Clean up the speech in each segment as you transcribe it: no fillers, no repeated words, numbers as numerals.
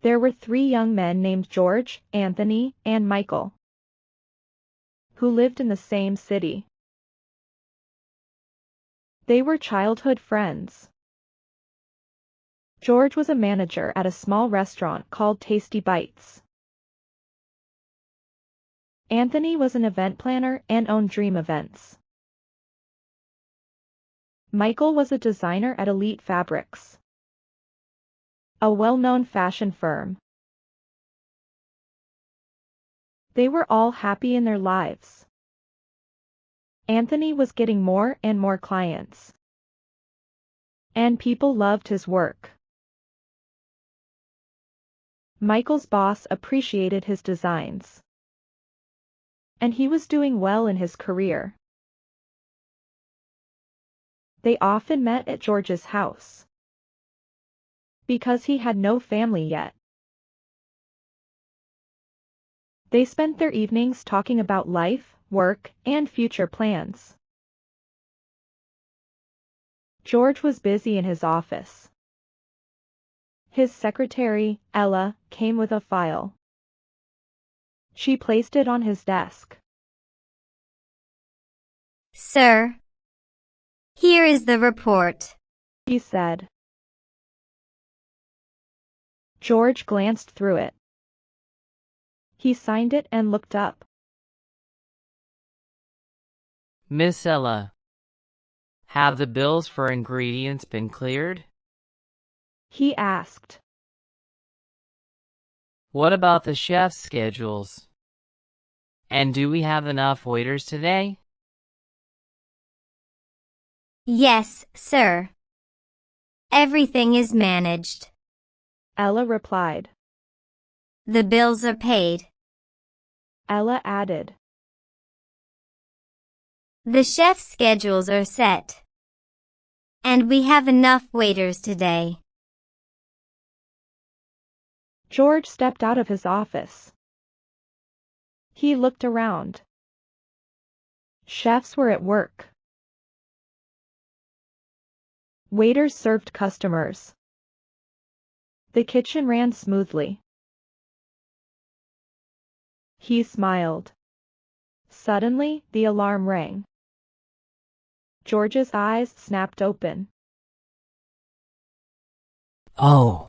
There were 3 young men named George, Anthony, and Michael, who lived in the same city. They were childhood friends. George was a manager at a small restaurant called Tasty Bites. Anthony was an event planner and owned Dream Events. Michael was a designer at Elite Fabrics, a well-known fashion firm. They were all happy in their lives. Anthony was getting more and more clients, and people loved his work. Michael's boss appreciated his designs, and he was doing well in his career. They often met at George's house, because he had no family yet. They spent their evenings talking about life, work, and future plans. George was busy in his office. His secretary, Ella, came with a file. She placed it on his desk. "Sir, here is the report," She said. George glanced through it. He signed it and looked up. Miss Ella, have the bills for ingredients been cleared? He asked. What about the chef's schedules? And do we have enough waiters today? "Yes, sir. Everything is managed." Ella replied. "The bills are paid." Ella added. "The chef's schedules are set. And we have enough waiters today." George stepped out of his office. He looked around. Chefs were at work. Waiters served customers. The kitchen ran smoothly. He smiled. Suddenly, the alarm rang. George's eyes snapped open. Oh,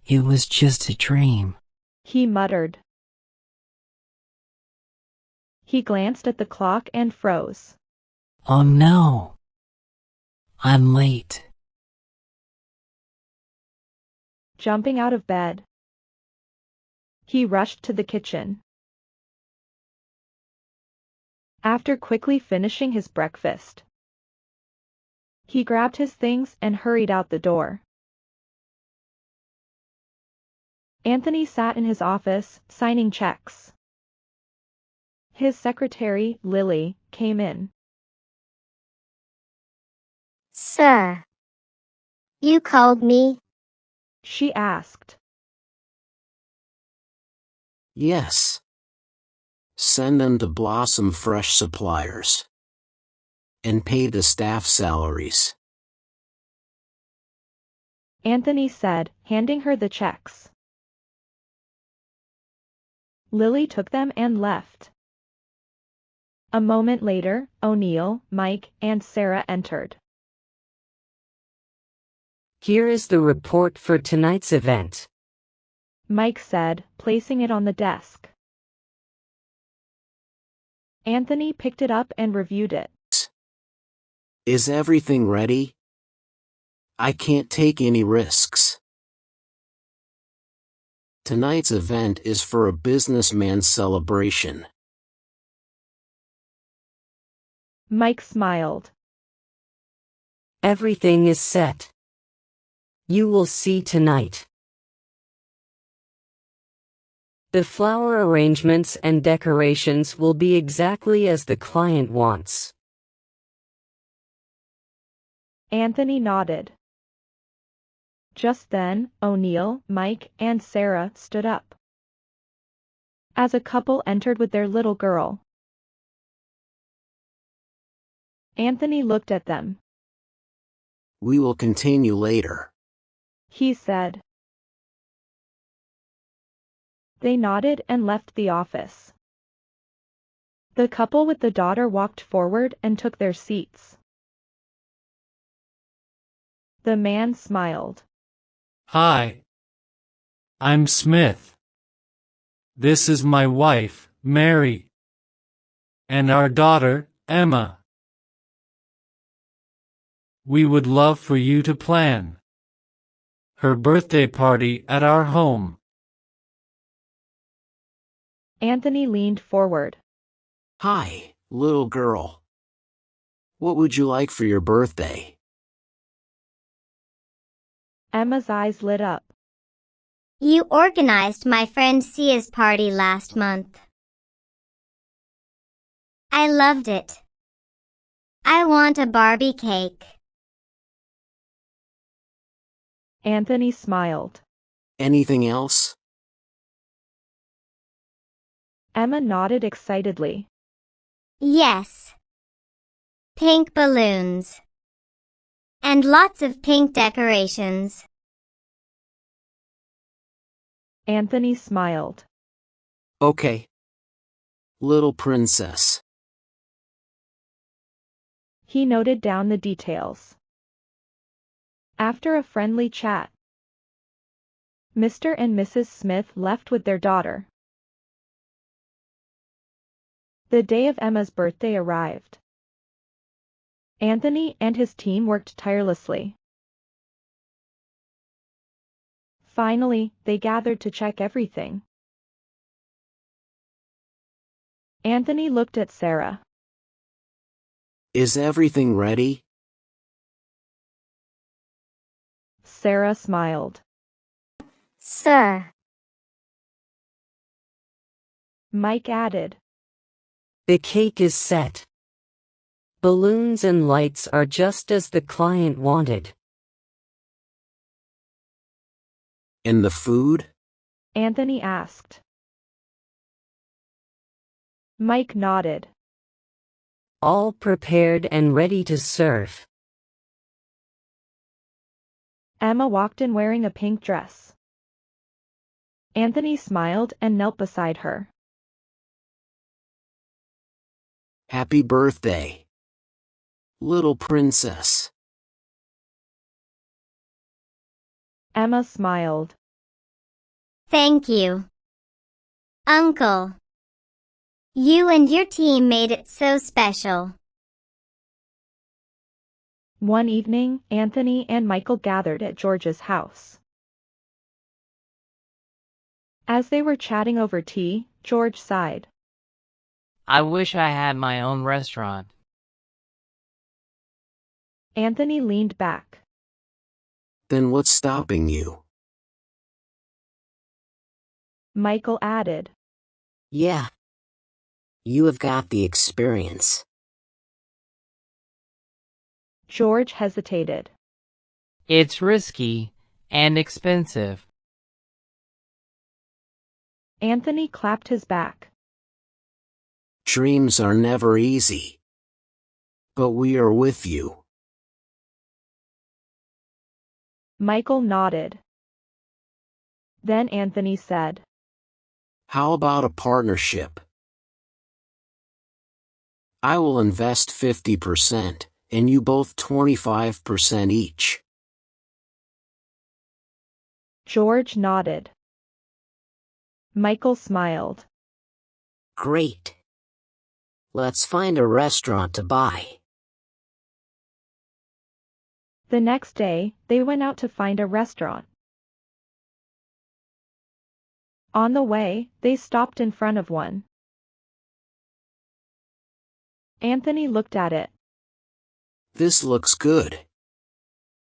it was just a dream, He muttered. He glanced at the clock and froze. Oh no, I'm late. Jumping out of bed, he rushed to the kitchen. After quickly finishing his breakfast, he grabbed his things and hurried out the door. Anthony sat in his office, signing checks. His secretary, Lily, came in. "Sir, you called me?" She asked. Yes. Send them to Blossom Fresh Suppliers. And pay the staff salaries. Anthony said, handing her the checks. Lily took them and left. A moment later, O'Neill, Mike, and Sarah entered. "Here is the report for tonight's event," Mike said, placing it on the desk. Anthony picked it up and reviewed it. Is everything ready? I can't take any risks. Tonight's event is for a businessman's celebration. Mike smiled. "Everything is set. You will see tonight. The flower arrangements and decorations will be exactly as the client wants." Anthony nodded. Just then, O'Neill, Mike, and Sarah stood up, as a couple entered with their little girl. Anthony looked at them. We will continue later, He said. They nodded and left the office. The couple with the daughter walked forward and took their seats. The man smiled. Hi. I'm Smith. This is my wife, Mary. And our daughter, Emma. We would love for you to plan her birthday party at our home. Anthony leaned forward. Hi, little girl. What would you like for your birthday? Emma's eyes lit up. You organized my friend Sia's party last month. I loved it. I want a Barbie cake. Anthony smiled. Anything else? Emma nodded excitedly. Yes. Pink balloons. And lots of pink decorations. Anthony smiled. Okay. Little princess. He noted down the details. After a friendly chat, Mr. and Mrs. Smith left with their daughter. The day of Emma's birthday arrived. Anthony and his team worked tirelessly. Finally, they gathered to check everything. Anthony looked at Sarah. Is everything ready? Sarah smiled. Sir. Mike added. The cake is set. Balloons and lights are just as the client wanted. And the food? Anthony asked. Mike nodded. All prepared and ready to serve. Emma walked in wearing a pink dress. Anthony smiled and knelt beside her. Happy birthday, little princess. Emma smiled. Thank you, Uncle. You and your team made it so special. One evening, Anthony and Michael gathered at George's house. As they were chatting over tea, George sighed. I wish I had my own restaurant. Anthony leaned back. Then what's stopping you? Michael added. Yeah. You have got the experience. George hesitated. It's risky and expensive. Anthony clapped his back. Dreams are never easy. But we are with you. Michael nodded. Then Anthony said. How about a partnership? I will invest 50%, and you both 25% each. George nodded. Michael smiled. Great. Let's find a restaurant to buy. The next day, they went out to find a restaurant. On the way, they stopped in front of one. Anthony looked at it. This looks good.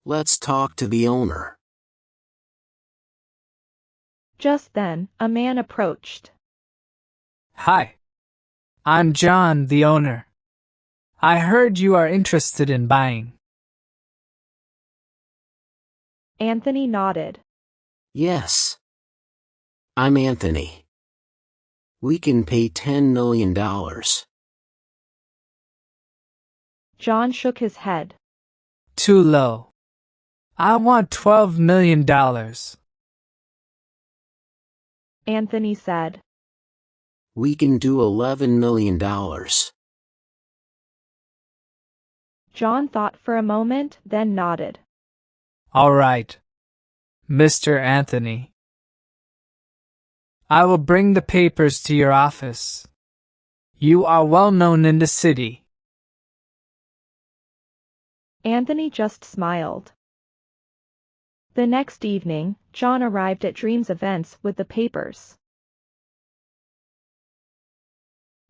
Let's talk to the owner. Just then, a man approached. Hi. I'm John, the owner. I heard you are interested in buying. Anthony nodded. Yes. I'm Anthony. We can pay $10 million. John shook his head. Too low. I want $12 million. Anthony said. We can do $11 million. John thought for a moment, then nodded. All right, Mr. Anthony. I will bring the papers to your office. You are well known in the city. Anthony just smiled. The next evening, John arrived at Dreams Events with the papers.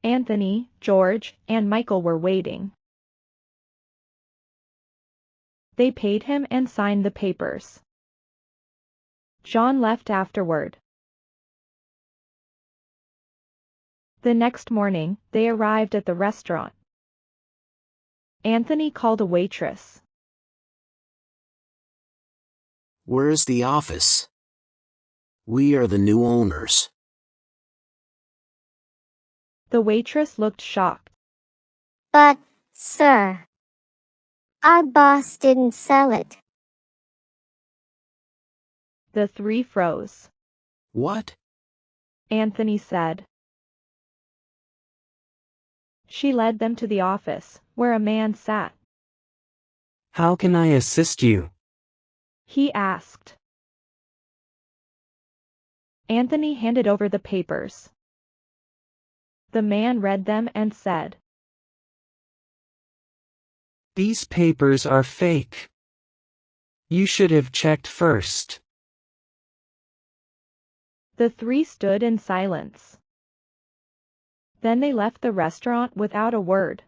Anthony, George, and Michael were waiting. They paid him and signed the papers. John left afterward. The next morning, they arrived at the restaurant. Anthony called a waitress. Where's the office? We are the new owners. The waitress looked shocked. But, sir, our boss didn't sell it. The three froze. What? Anthony said. She led them to the office, where a man sat. How can I assist you? He asked. Anthony handed over the papers. The man read them and said, These papers are fake. You should have checked first. The three stood in silence. Then they left the restaurant without a word.